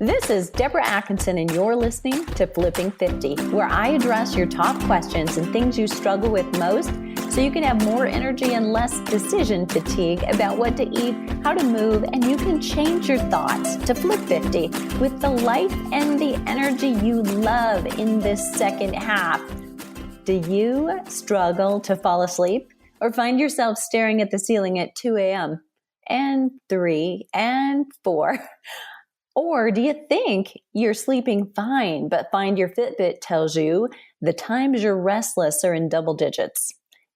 This is Deborah Atkinson, and you're listening to Flipping 50, where I address your top questions and things you struggle with most so you can have more energy and less decision fatigue about what to eat, how to move, and you can change your thoughts to Flip 50 with the life and the energy you love in this second half. Do you struggle to fall asleep or find yourself staring at the ceiling at 2 a.m. and 3 and 4? Or do you think you're sleeping fine, but find your Fitbit tells you the times you're restless are in double digits?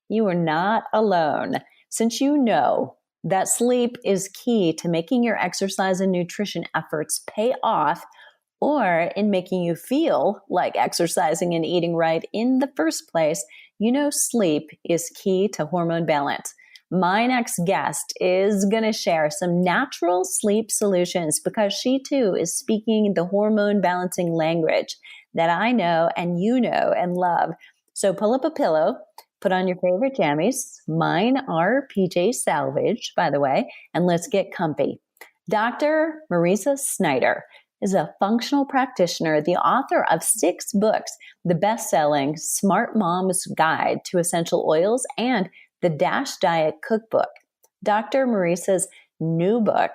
You are not alone, since you know that sleep is key to making your exercise and nutrition efforts pay off, or in making you feel like exercising and eating right in the first place. You know, sleep is key to hormone balance. My next guest is going to share some natural sleep solutions because she too is speaking the hormone balancing language that I know and you know and love. So pull up a pillow, put on your favorite jammies. Mine are PJ Salvage, by the way, and let's get comfy. Dr. Mariza Snyder is a functional practitioner, the author of 6 books, the best-selling Smart Mom's Guide to Essential Oils and the Dash Diet Cookbook. Dr. Mariza's new book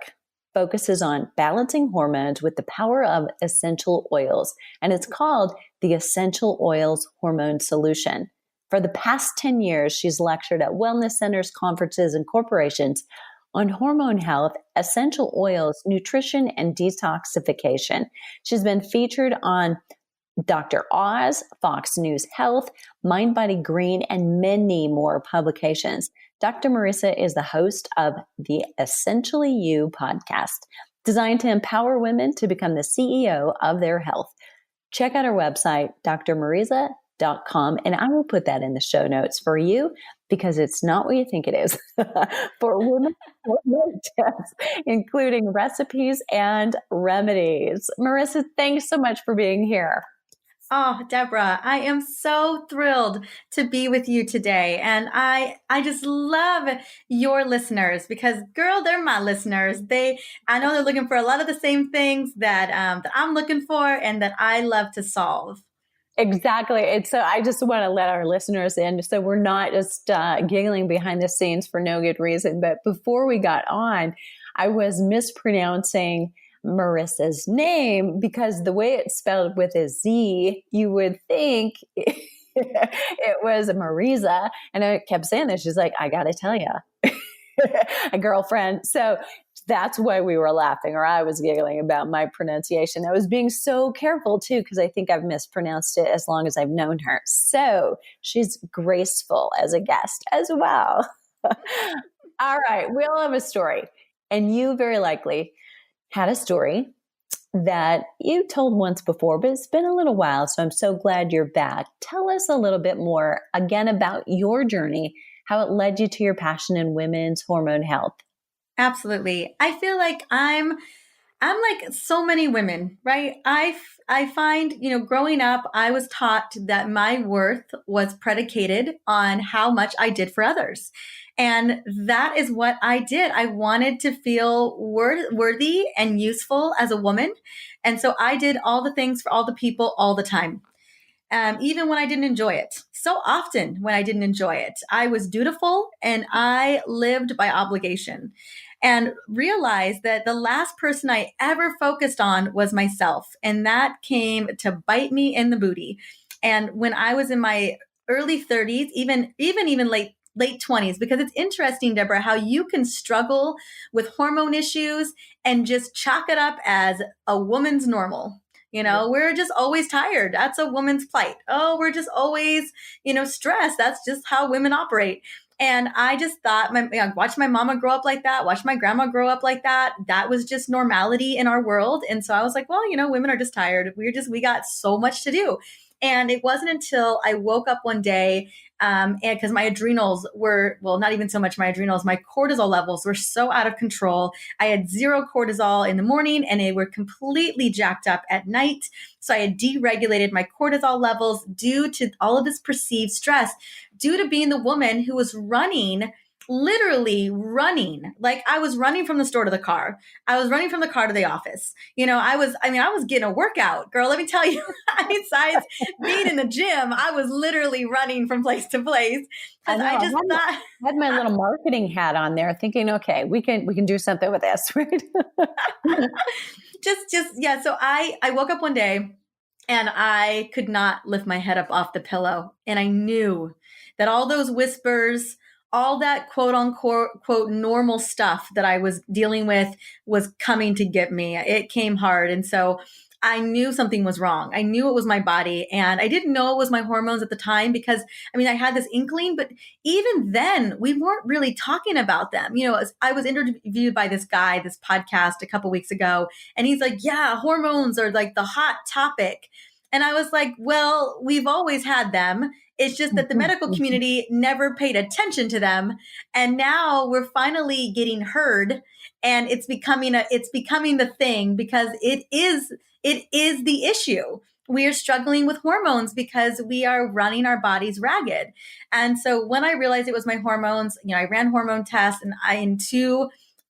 focuses on balancing hormones with the power of essential oils, and it's called the Essential Oils Hormone Solution. For the past 10 years, she's lectured at wellness centers, conferences, and corporations on hormone health, essential oils, nutrition, and detoxification. She's been featured on Dr. Oz, Fox News Health, Mind Body Green, and many more publications. Dr. Mariza is the host of the Essentially You podcast, designed to empower women to become the CEO of their health. Check out her website, drmariza.com, and I will put that in the show notes for you because it's not what you think it is for women, including recipes and remedies. Mariza, thanks so much for being here. Oh, Deborah, I am so thrilled to be with you today. And I just love your listeners because, girl, they're my listeners. I know they're looking for a lot of the same things that I'm looking for and that I love to solve. Exactly. And so I just want to let our listeners in so we're not just giggling behind the scenes for no good reason. But before we got on, I was mispronouncing Mariza's name because the way it's spelled with a Z, you would think it was Mariza. And I kept saying this. She's like, I got to tell you, a girlfriend. So that's why we were laughing, or I was giggling about my pronunciation. I was being so careful too, because I think I've mispronounced it as long as I've known her. So she's graceful as a guest as well. All right. We all have a story, and you very likely had a story that you told once before, but it's been a little while. So I'm so glad you're back. Tell us a little bit more again about your journey, how it led you to your passion in women's hormone health. Absolutely. I feel like I'm like so many women, right? I find, growing up, I was taught that my worth was predicated on how much I did for others. And that is what I did. I wanted to feel worthy and useful as a woman. And so I did all the things for all the people all the time. Even when I didn't enjoy it. So often when I didn't enjoy it, I was dutiful and I lived by obligation, and realized that the last person I ever focused on was myself. And that came to bite me in the booty. And when I was in my early 30s, even late 20s, because it's interesting, Deborah, how you can struggle with hormone issues and just chalk it up as a woman's normal. We're just always tired. That's a woman's plight. Oh, we're just always, stressed. That's just how women operate. And I just thought, watch my mama grow up like that, watch my grandma grow up like that. That was just normality in our world. And so I was like, well, women are just tired. We got so much to do. And it wasn't until I woke up one day, and because my adrenals were, well, not even so much my adrenals, my cortisol levels were so out of control. I had 0 cortisol in the morning and they were completely jacked up at night. So I had deregulated my cortisol levels due to all of this perceived stress, due to being the woman who was running literally running. Like I was running from the store to the car. I was running from the car to the office. I was getting a workout, girl. Let me tell you, besides being in the gym, I was literally running from place to place I because know. I just thought, Had my little marketing hat on there, thinking, okay, we can do something with this, right? yeah. So I woke up one day and I could not lift my head up off the pillow. And I knew that all those whispers, all that quote unquote quote normal stuff that I was dealing with was coming to get me. It came hard. And so I knew something was wrong. I knew it was my body. And I didn't know it was my hormones at the time because I had this inkling, but even then we weren't really talking about them. As I was interviewed by this guy, this podcast a couple weeks ago, and he's like, yeah, hormones are like the hot topic. And I was like, well, we've always had them. It's just that the medical community never paid attention to them. And now we're finally getting heard, and it's becoming the thing because it is the issue. We are struggling with hormones because we are running our bodies ragged. And so when I realized it was my hormones, I ran hormone tests, and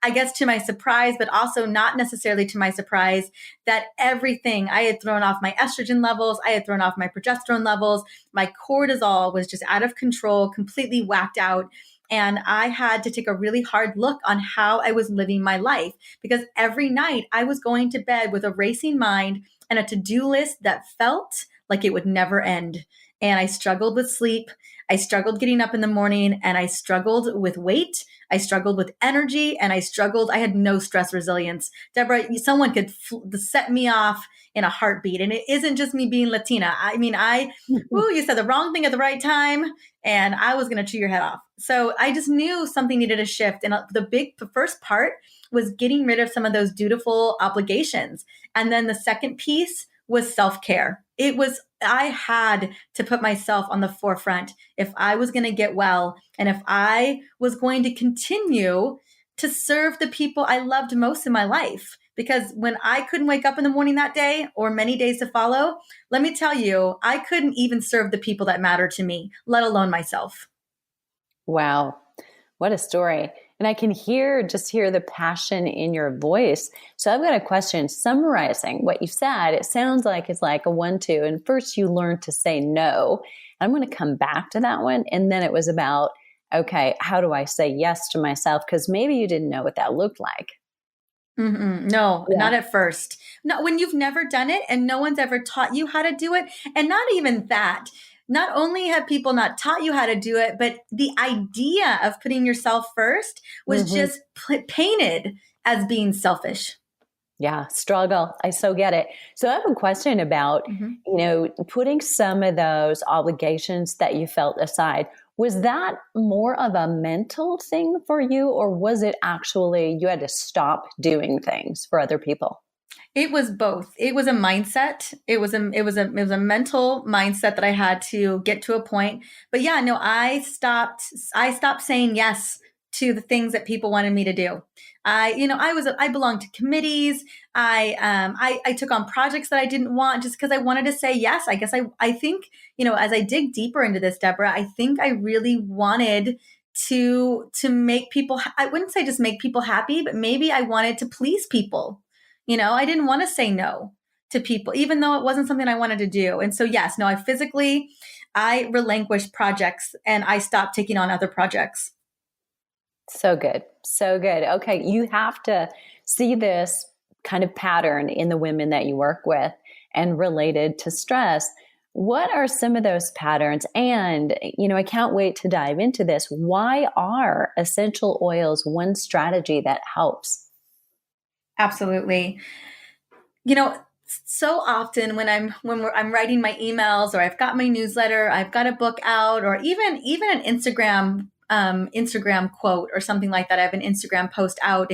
I guess to my surprise, but also not necessarily to my surprise, that everything I had thrown off my estrogen levels, I had thrown off my progesterone levels, my cortisol was just out of control, completely whacked out. And I had to take a really hard look on how I was living my life because every night I was going to bed with a racing mind and a to-do list that felt like it would never end. And I struggled with sleep. I struggled getting up in the morning, and I struggled with weight. I struggled with energy, and I had no stress resilience. Deborah, someone could set me off in a heartbeat. And it isn't just me being Latina. You said the wrong thing at the right time, and I was going to chew your head off. So I just knew something needed a shift. And the first part was getting rid of some of those dutiful obligations. And then the second piece was self-care. I had to put myself on the forefront if I was going to get well and if I was going to continue to serve the people I loved most in my life. Because when I couldn't wake up in the morning that day or many days to follow, let me tell you, I couldn't even serve the people that mattered to me, let alone myself. Wow. What a story. And I can hear the passion in your voice. So I've got a question summarizing what you said. It sounds like it's like a 1-2. And first you learned to say no. I'm going to come back to that one. And then it was about, okay, how do I say yes to myself? Because maybe you didn't know what that looked like. Mm-mm. No, yeah. Not at first. No, when you've never done it and no one's ever taught you how to do it. And not even that. Not only have people not taught you how to do it, but the idea of putting yourself first was just painted as being selfish. Yeah, struggle. I so get it. So I have a question about, putting some of those obligations that you felt aside. Was that more of a mental thing for you, or was it actually you had to stop doing things for other people? It was both. It was a mindset. It was a mental mindset that I had to get to a point. But yeah, no, I stopped saying yes to the things that people wanted me to do. I belonged to committees. I took on projects that I didn't want just because I wanted to say yes. I guess I think, as I dig deeper into this, Deborah, I think I really wanted to make people, I wouldn't say just make people happy, but maybe I wanted to please people. I didn't want to say no to people, even though it wasn't something I wanted to do. And so, yes, no, I relinquished projects and I stopped taking on other projects. So good. So good. Okay. You have to see this kind of pattern in the women that you work with and related to stress. What are some of those patterns? And, I can't wait to dive into this. Why are essential oils one strategy that helps? Absolutely. So often when I'm writing my emails, or I've got my newsletter, I've got a book out, or even an Instagram quote or something like that. I have an Instagram post out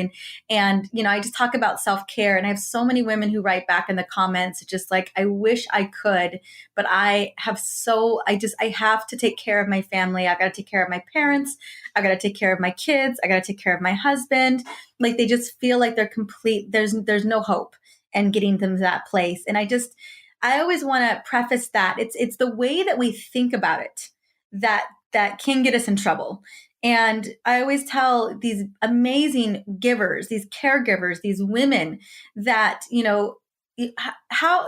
and I just talk about self-care, and I have so many women who write back in the comments just like, I wish I could, but I have to take care of my family. I got to take care of my parents. I got to take care of my kids. I got to take care of my husband. Like they just feel like they're complete. There's no hope in getting them to that place. And I always want to preface that it's the way that we think about it that can get us in trouble. And I always tell these amazing givers, these caregivers, these women that, how,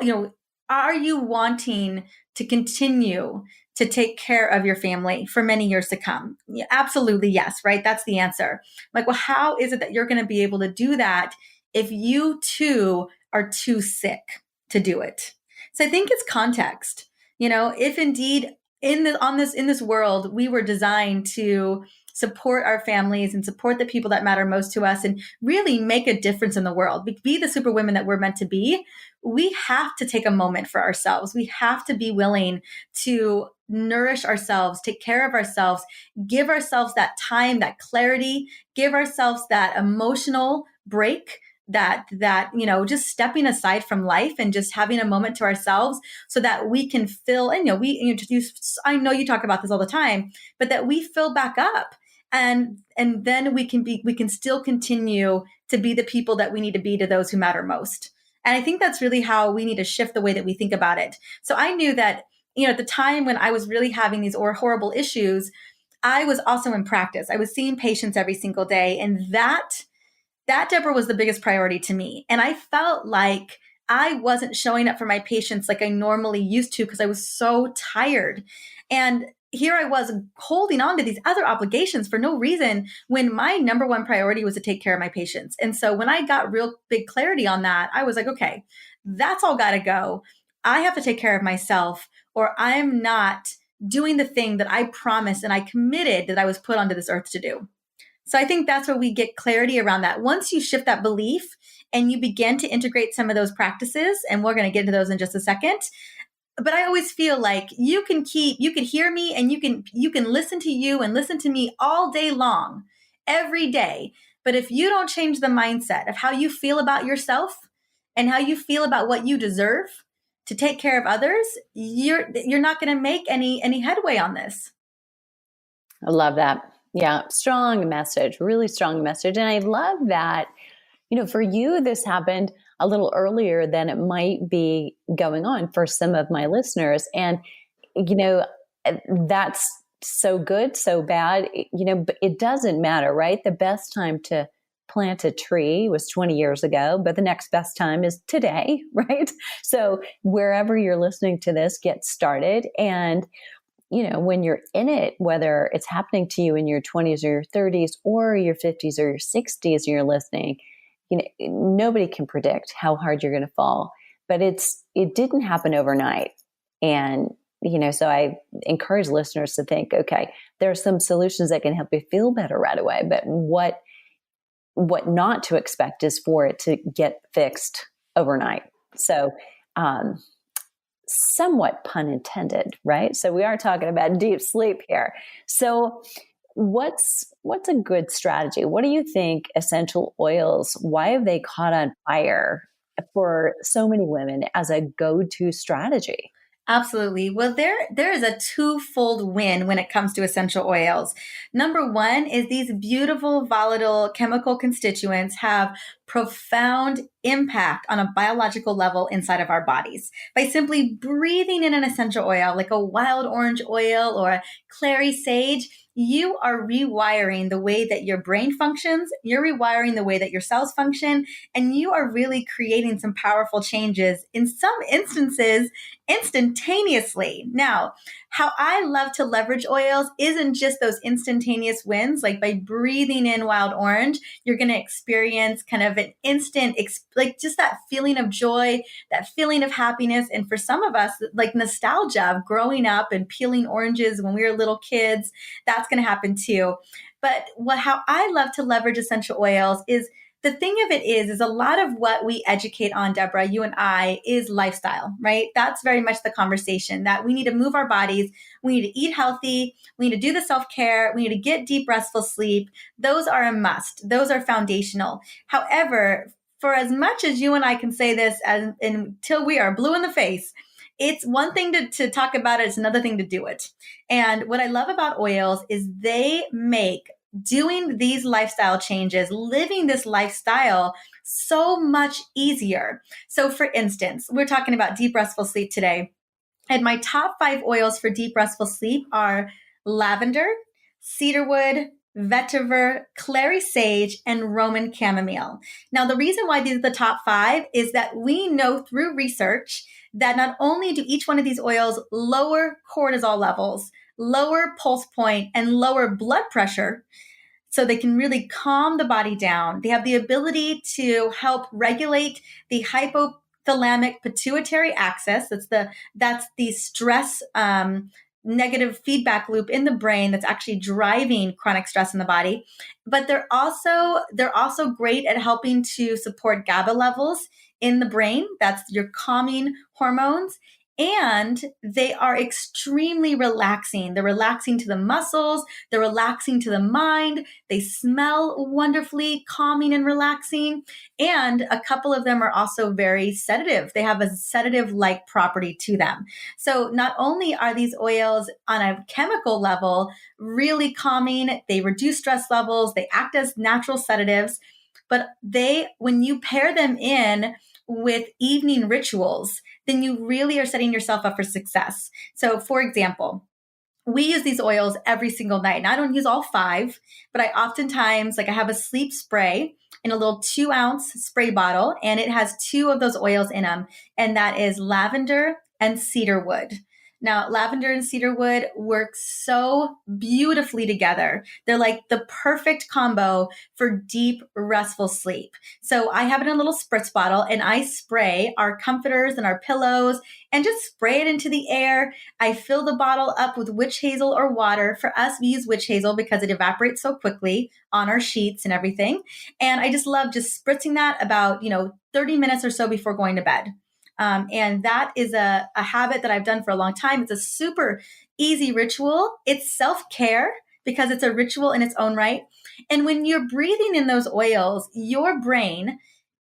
are you wanting to continue to take care of your family for many years to come? Yeah, absolutely, yes, right? That's the answer. Like, well, how is it that you're going to be able to do that if you too are too sick to do it? So I think it's context. If indeed in this world we were designed to support our families and support the people that matter most to us and really make a difference in the world, be the super women that we're meant to be, we have to take a moment for ourselves. We have to be willing to nourish ourselves, take care of ourselves, give ourselves that time, that clarity, give ourselves that emotional break, that just stepping aside from life and just having a moment to ourselves so that we can fill, and I know you talk about this all the time, but that we fill back up, and then we can still continue to be the people that we need to be to those who matter most. And I think that's really how we need to shift the way that we think about it. So I knew that, at the time when I was really having these horrible issues, I was also in practice. I was seeing patients every single day. And that, Deborah, was the biggest priority to me. And I felt like I wasn't showing up for my patients like I normally used to because I was so tired. And here I was holding on to these other obligations for no reason when my number one priority was to take care of my patients. And so when I got real big clarity on that, I was like, okay, that's all got to go. I have to take care of myself, or I'm not doing the thing that I promised and I committed that I was put onto this earth to do. So I think that's where we get clarity around that. Once you shift that belief and you begin to integrate some of those practices, and we're going to get into those in just a second. But I always feel like you can hear me, and you can listen to you and listen to me all day long, every day. But if you don't change the mindset of how you feel about yourself and how you feel about what you deserve to take care of others, you're not going to make any headway on this. I love that. Yeah. Strong message, really strong message. And I love that, for you, this happened a little earlier than it might be going on for some of my listeners. And, that's so good, so bad, but it doesn't matter, right? The best time to plant a tree was 20 years ago, but the next best time is today, right? So wherever you're listening to this, get started. And when you're in it, whether it's happening to you in your 20s or your 30s or your 50s or your 60s, and you're listening, nobody can predict how hard you're going to fall, but it didn't happen overnight. And, so I encourage listeners to think, okay, there are some solutions that can help you feel better right away, but what not to expect is for it to get fixed overnight. So, somewhat pun intended, right? So we are talking about deep sleep here. So what's a good strategy? What do you think essential oils, why have they caught on fire for so many women as a go-to strategy? Absolutely. Well, there is a twofold win when it comes to essential oils. Number one is these beautiful, volatile chemical constituents have profound impact on a biological level inside of our bodies. By simply breathing in an essential oil, like a wild orange oil or a clary sage, you are rewiring the way that your brain functions, you're rewiring the way that your cells function, and you are really creating some powerful changes, in some instances, instantaneously. Now, how I love to leverage oils isn't just those instantaneous wins. Like by breathing in wild orange, you're going to experience kind of an instant, like just that feeling of joy, that feeling of happiness. And for some of us, like nostalgia of growing up and peeling oranges when we were little kids, that's going to happen too. But how I love to leverage essential oils is, the thing of it is a lot of what we educate on, Deborah, you and I, is lifestyle, right? That's very much the conversation, that we need to move our bodies. We need to eat healthy. We need to do the self-care. We need to get deep, restful sleep. Those are a must. Those are foundational. However, for as much as you and I can say this until we are blue in the face, it's one thing to talk about it. It's another thing to do it. And what I love about oils is they make doing these lifestyle changes, living this lifestyle, so much easier. So for instance, we're talking about deep restful sleep today. And my top 5 oils for deep restful sleep are lavender, cedarwood, vetiver, clary sage, and Roman chamomile. Now, the reason why these are the top 5 is that we know through research that not only do each one of these oils lower cortisol levels, lower pulse point, and lower blood pressure, so they can really calm the body down. They have the ability to help regulate the hypothalamic pituitary axis. That's the stress negative feedback loop in the brain that's actually driving chronic stress in the body. But they're also great at helping to support GABA levels in the brain. That's your calming hormones. And they are extremely relaxing. They're relaxing to the muscles. They're relaxing to the mind. They smell wonderfully calming and relaxing. And a couple of them are also very sedative. They have a sedative-like property to them. So not only are these oils on a chemical level really calming, they reduce stress levels, they act as natural sedatives, but when you pair them in with evening rituals, then you really are setting yourself up for success. So for example, we use these oils every single night. And I don't use all 5, but I oftentimes, I have a sleep spray in a little 2-ounce spray bottle, and it has 2 of those oils in them. And that is lavender and cedarwood. Now, lavender and cedarwood work so beautifully together. They're like the perfect combo for deep, restful sleep. So I have it in a little spritz bottle, and I spray our comforters and our pillows and just spray it into the air. I fill the bottle up with witch hazel or water. For us, we use witch hazel because it evaporates so quickly on our sheets and everything. And I just love just spritzing that about, 30 minutes or so before going to bed. And that is a habit that I've done for a long time. It's a super easy ritual. It's self-care because it's a ritual in its own right. And when you're breathing in those oils, your brain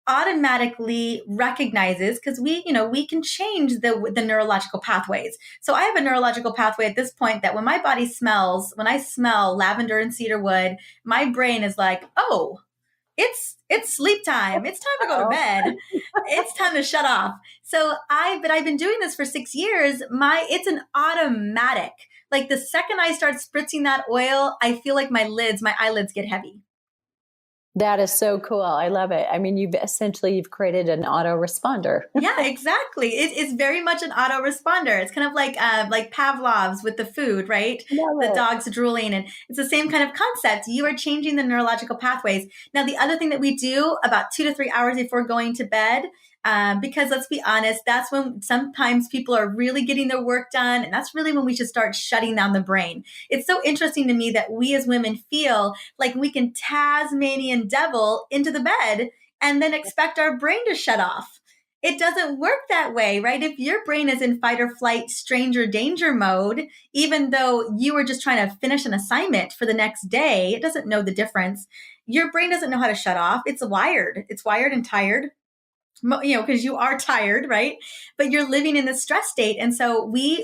automatically recognizes, because we can change the neurological pathways. So I have a neurological pathway at this point that when I smell lavender and cedarwood, my brain is like, oh, it's sleep time. It's time to go to bed. It's time to shut off. So I've been doing this for 6 years. It's an automatic. Like the second I start spritzing that oil, I feel like my eyelids get heavy. That is so cool. I love it. I mean, you've created an autoresponder. Yeah, exactly. It's very much an autoresponder. It's kind of like Pavlov's with the food, right? The dog's drooling, and it's the same kind of concept. You are changing the neurological pathways. Now, the other thing that we do about 2 to 3 hours before going to bed, because let's be honest, that's when sometimes people are really getting their work done. And that's really when we should start shutting down the brain. It's so interesting to me that we as women feel like we can Tasmanian devil into the bed and then expect our brain to shut off. It doesn't work that way, right? If your brain is in fight or flight, stranger danger mode, even though you were just trying to finish an assignment for the next day, it doesn't know the difference. Your brain doesn't know how to shut off. It's wired and tired, because you are tired, right? But you're living in this stress state. And so we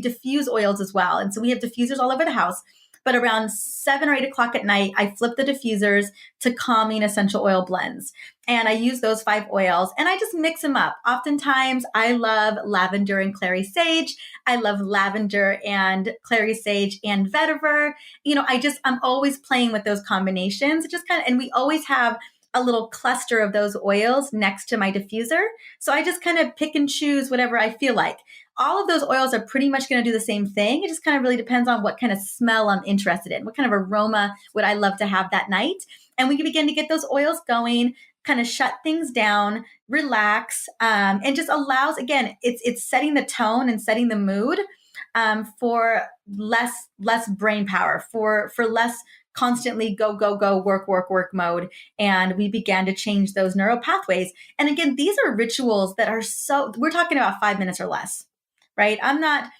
diffuse oils as well. And so we have diffusers all over the house. But around 7 or 8 o'clock at night, I flip the diffusers to calming essential oil blends. And I use those 5 oils and I just mix them up. Oftentimes, I love lavender and clary sage. I love lavender and clary sage and vetiver. I'm always playing with those combinations. And we always have a little cluster of those oils next to my diffuser. So I just kind of pick and choose whatever I feel like. All of those oils are pretty much going to do the same thing. It just kind of really depends on what kind of smell I'm interested in. What kind of aroma would I love to have that night? And we can begin to get those oils going, kind of shut things down, relax, and just allows, again, it's setting the tone and setting the mood for less brain power, for less constantly go, go, go, work, work, work mode. And we began to change those neural pathways. And again, these are rituals that are we're talking about 5 minutes or less, right? I'm not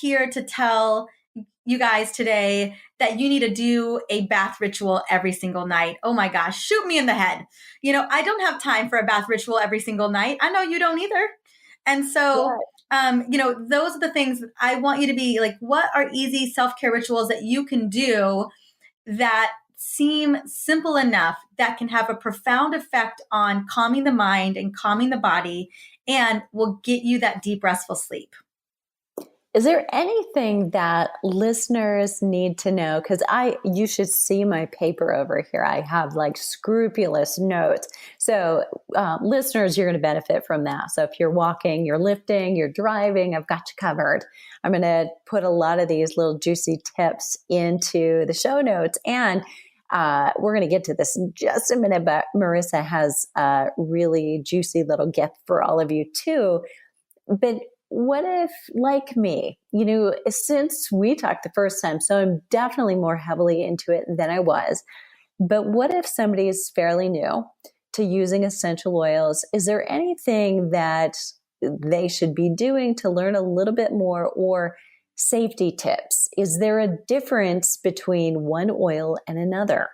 here to tell you guys today that you need to do a bath ritual every single night. Oh my gosh, shoot me in the head. I don't have time for a bath ritual every single night. I know you don't either. And so, those are the things that I want you to be like, what are easy self-care rituals that you can do that seem simple enough that can have a profound effect on calming the mind and calming the body and will get you that deep, restful sleep? Is there anything that listeners need to know? Because you should see my paper over here. I have like scrupulous notes. So, listeners, you're going to benefit from that. So, if you're walking, you're lifting, you're driving, I've got you covered. I'm going to put a lot of these little juicy tips into the show notes. And we're going to get to this in just a minute, but Mariza has a really juicy little gift for all of you too. But what if, like me, since we talked the first time, so I'm definitely more heavily into it than I was. But what if somebody is fairly new to using essential oils? Is there anything that they should be doing to learn a little bit more, or safety tips? Is there a difference between one oil and another?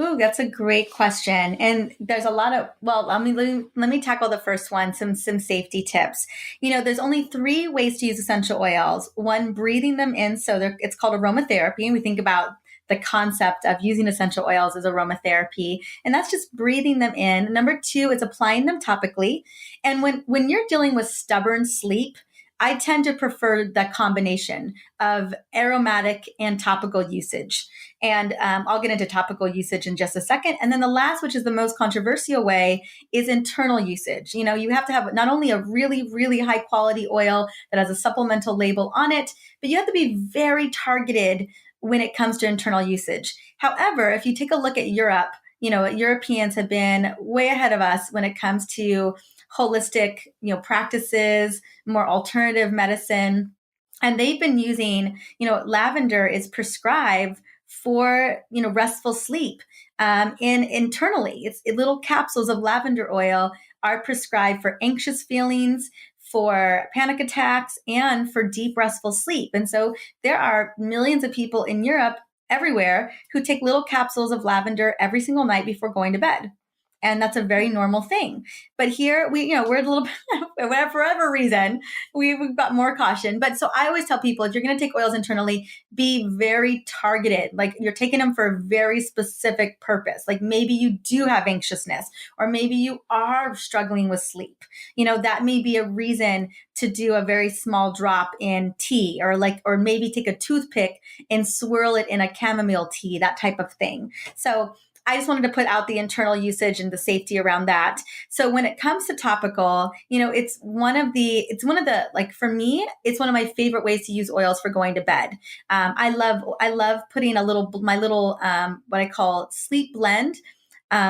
Ooh, that's a great question. And there's a lot of, well, let me tackle the first one, some safety tips. There's only 3 ways to use essential oils. One, breathing them in. So it's called aromatherapy. And we think about the concept of using essential oils as aromatherapy. And that's just breathing them in. Number 2 is applying them topically. And when you're dealing with stubborn sleep, I tend to prefer the combination of aromatic and topical usage. And I'll get into topical usage in just a second. And then the last, which is the most controversial way, is internal usage. You have to have not only a really, really high quality oil that has a supplemental label on it, but you have to be very targeted when it comes to internal usage. However, if you take a look at Europe, Europeans have been way ahead of us when it comes to holistic, practices, more alternative medicine. And they've been using, lavender is prescribed for, restful sleep. Internally, it's little capsules of lavender oil are prescribed for anxious feelings, for panic attacks, and for deep restful sleep. And so there are millions of people in Europe, everywhere, who take little capsules of lavender every single night before going to bed. And that's a very normal thing. But here we're a little bit, for whatever reason, we've got more caution. But so I always tell people, if you're going to take oils internally, be very targeted. Like you're taking them for a very specific purpose. Like maybe you do have anxiousness, or maybe you are struggling with sleep. That may be a reason to do a very small drop in tea, or maybe take a toothpick and swirl it in a chamomile tea, that type of thing. So I just wanted to put out the internal usage and the safety around that. So when it comes to topical, it's one of the, like for me, it's one of my favorite ways to use oils for going to bed. I love putting my little, what I call sleep blend,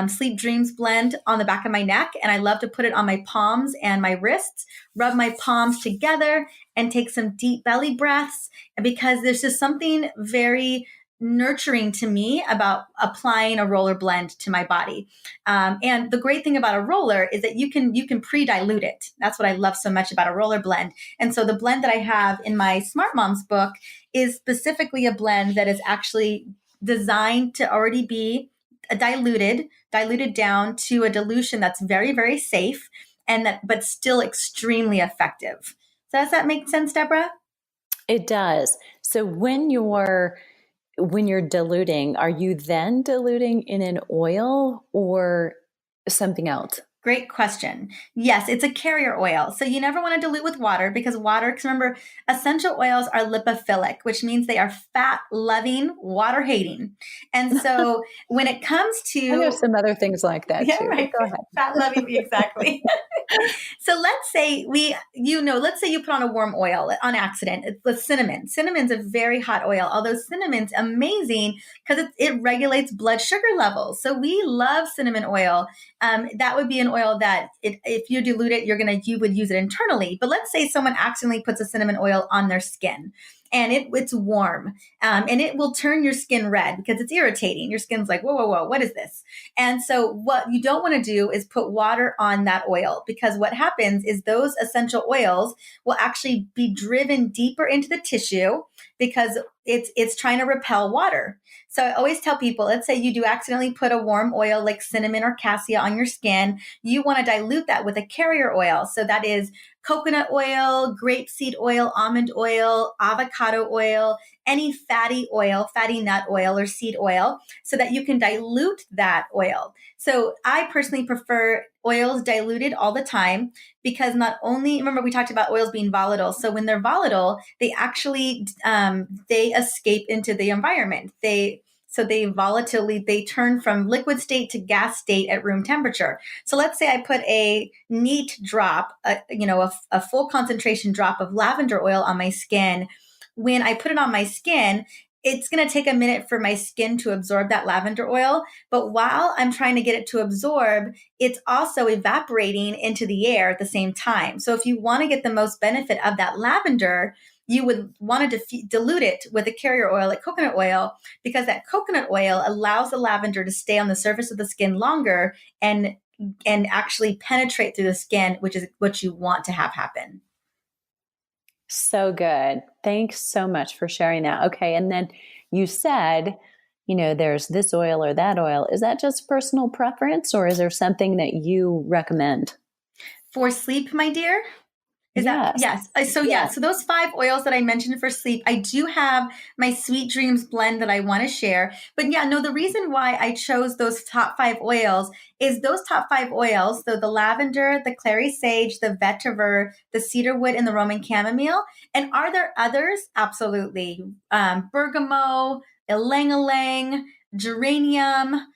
sleep dreams blend on the back of my neck. And I love to put it on my palms and my wrists, rub my palms together and take some deep belly breaths, because there's just something very nurturing to me about applying a roller blend to my body. And the great thing about a roller is that you can pre-dilute it. That's what I love so much about a roller blend. And so the blend that I have in my Smart Moms book is specifically a blend that is actually designed to already be diluted down to a dilution that's very, very safe, but still extremely effective. So does that make sense, Deborah? It does. So when you're diluting, are you then diluting in an oil or something else? Great question. Yes, it's a carrier oil. So you never want to dilute with water, because because remember, essential oils are lipophilic, which means they are fat-loving, water-hating. And so when it comes to... I know some other things like that too. Right. Go ahead. Fat-loving, exactly. So let's say you put on a warm oil on accident. It's the cinnamon. Cinnamon's a very hot oil, although cinnamon's amazing because it regulates blood sugar levels. So we love cinnamon oil. That would be an oil that if you dilute it, you would use it internally. But let's say someone accidentally puts a cinnamon oil on their skin, and it's warm, and it will turn your skin red because it's irritating. Your skin's like, whoa, whoa, whoa, what is this? And so what you don't want to do is put water on that oil, because what happens is those essential oils will actually be driven deeper into the tissue because it's trying to repel water. So I always tell people, let's say you do accidentally put a warm oil like cinnamon or cassia on your skin. You want to dilute that with a carrier oil. So that is coconut oil, grapeseed oil, almond oil, avocado oil, any fatty oil, fatty nut oil or seed oil, so that you can dilute that oil. So I personally prefer oils diluted all the time because not only, remember we talked about oils being volatile. So when they're volatile, they actually, they escape into the environment. They turn from liquid state to gas state at room temperature. So let's say I put a neat drop, a full concentration drop of lavender oil on my skin. When I put it on my skin, it's going to take a minute for my skin to absorb that lavender oil. But while I'm trying to get it to absorb, it's also evaporating into the air at the same time. So if you want to get the most benefit of that lavender, you would want to dilute it with a carrier oil like coconut oil, because that coconut oil allows the lavender to stay on the surface of the skin longer and actually penetrate through the skin, which is what you want to have happen. So good. Thanks so much for sharing that. Okay. And then you said, there's this oil or that oil. Is that just personal preference, or is there something that you recommend? For sleep, my dear? Yes. So those 5 oils that I mentioned for sleep, I do have my Sweet Dreams blend that I want to share. But the reason why I chose those top 5 oils is those top 5 oils. So the lavender, the clary sage, the vetiver, the cedarwood, and the Roman chamomile. And are there others? Absolutely. Bergamot, ylang ylang, geranium,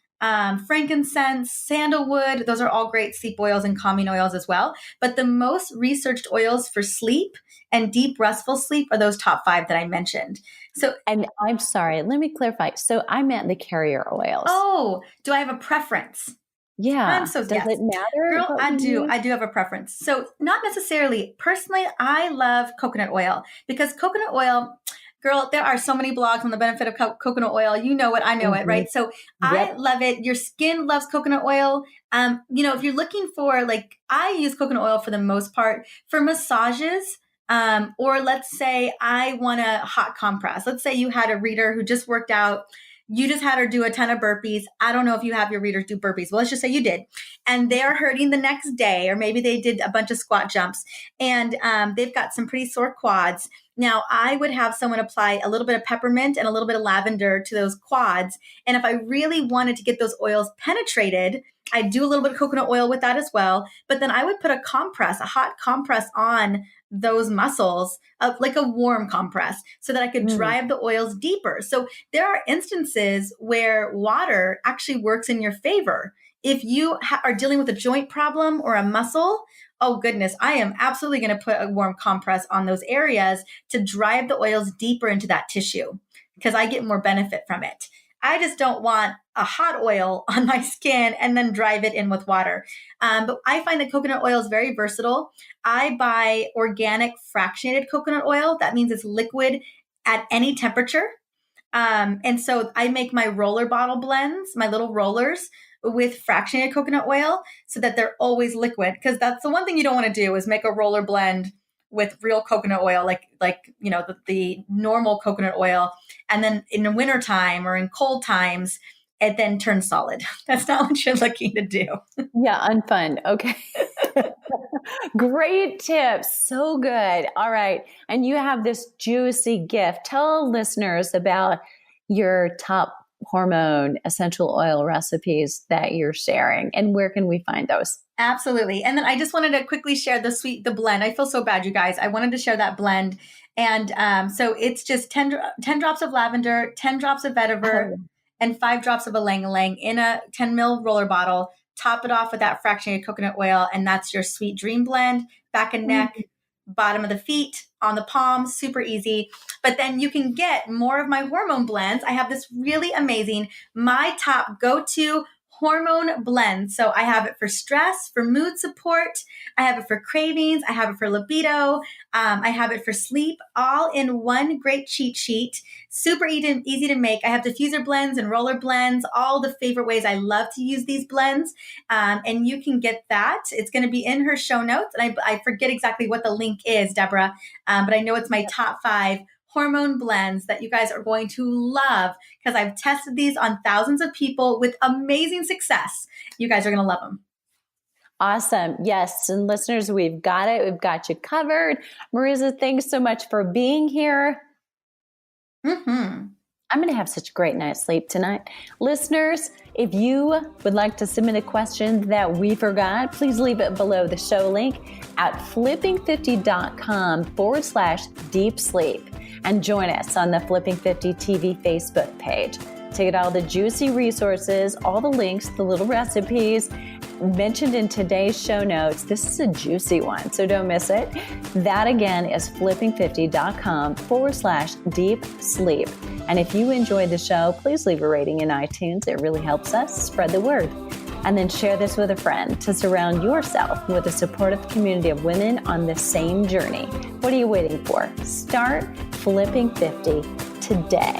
frankincense, sandalwood. Those are all great sleep oils and calming oils as well. But the most researched oils for sleep and deep restful sleep are those top 5 that I mentioned. So, and I'm sorry, let me clarify. So I meant the carrier oils. Oh, do I have a preference? Yeah. Does it matter? Girl, I do. I do have a preference. So not necessarily. Personally, I love coconut oil because coconut oil, girl, there are so many blogs on the benefit of coconut oil. You know it. I know it, right? So I love it. Your skin loves coconut oil. If you're looking for, I use coconut oil for the most part for massages. Or let's say I want a hot compress. Let's say you had a reader who just worked out. You just had her do a ton of burpees. I don't know if you have your readers do burpees. Well, let's just say you did. And they're hurting the next day, or maybe they did a bunch of squat jumps and they've got some pretty sore quads. Now, I would have someone apply a little bit of peppermint and a little bit of lavender to those quads. And if I really wanted to get those oils penetrated, I'd do a little bit of coconut oil with that as well. But then I would put a hot compress on those muscles, like a warm compress, so that I could drive the oils deeper. So there are instances where water actually works in your favor. If you are dealing with a joint problem or a muscle, oh goodness, I am absolutely going to put a warm compress on those areas to drive the oils deeper into that tissue because I get more benefit from it. I just don't want a hot oil on my skin and then drive it in with water. But I find that coconut oil is very versatile. I buy organic fractionated coconut oil. That means it's liquid at any temperature. And so I make my roller bottle blends, my little rollers, with fractionated coconut oil so that they're always liquid. Because that's the one thing you don't want to do is make a roller blend with real coconut oil, the normal coconut oil. And then in the wintertime or in cold times, it then turns solid. That's not what you're looking to do. Yeah, unfun. Okay. Great tips. So good. All right. And you have this juicy gift. Tell listeners about your top hormone essential oil recipes that you're sharing and where can we find those? Absolutely. And then I just wanted to quickly share the blend. I feel so bad, you guys. I wanted to share that blend. And so it's just 10 drops of lavender, 10 drops of vetiver, and 5 drops of ylang ylang in a 10 ml roller bottle. Top it off with that fractionated coconut oil. And that's your Sweet Dream blend, back and neck, bottom of the feet, on the palms, super easy. But then you can get more of my hormone blends. I have this really amazing, my top go-to hormone blend. So I have it for stress, for mood support. I have it for cravings. I have it for libido. I have it for sleep, all in one great cheat sheet. Super easy to make. I have diffuser blends and roller blends, all the favorite ways I love to use these blends. And you can get that. It's going to be in her show notes. And I forget exactly what the link is, Deborah, but I know it's my top 5 hormone blends that you guys are going to love because I've tested these on thousands of people with amazing success. You guys are going to love them. Awesome. Yes. And listeners, we've got it. We've got you covered. Mariza, thanks so much for being here. Mm-hmm. I'm going to have such a great night's sleep tonight. Listeners, if you would like to submit a question that we forgot, please leave it below the show link at flipping50.com/deep sleep and join us on the Flipping 50 TV Facebook page to get all the juicy resources, all the links, the little recipes mentioned in today's show notes. This is a juicy one, so don't miss it. That again is flipping50.com/deep sleep. And if you enjoyed the show, please leave a rating in iTunes. It really helps us spread the word. And then share this with a friend to surround yourself with a supportive community of women on the same journey. What are you waiting for? Start Flipping 50 today.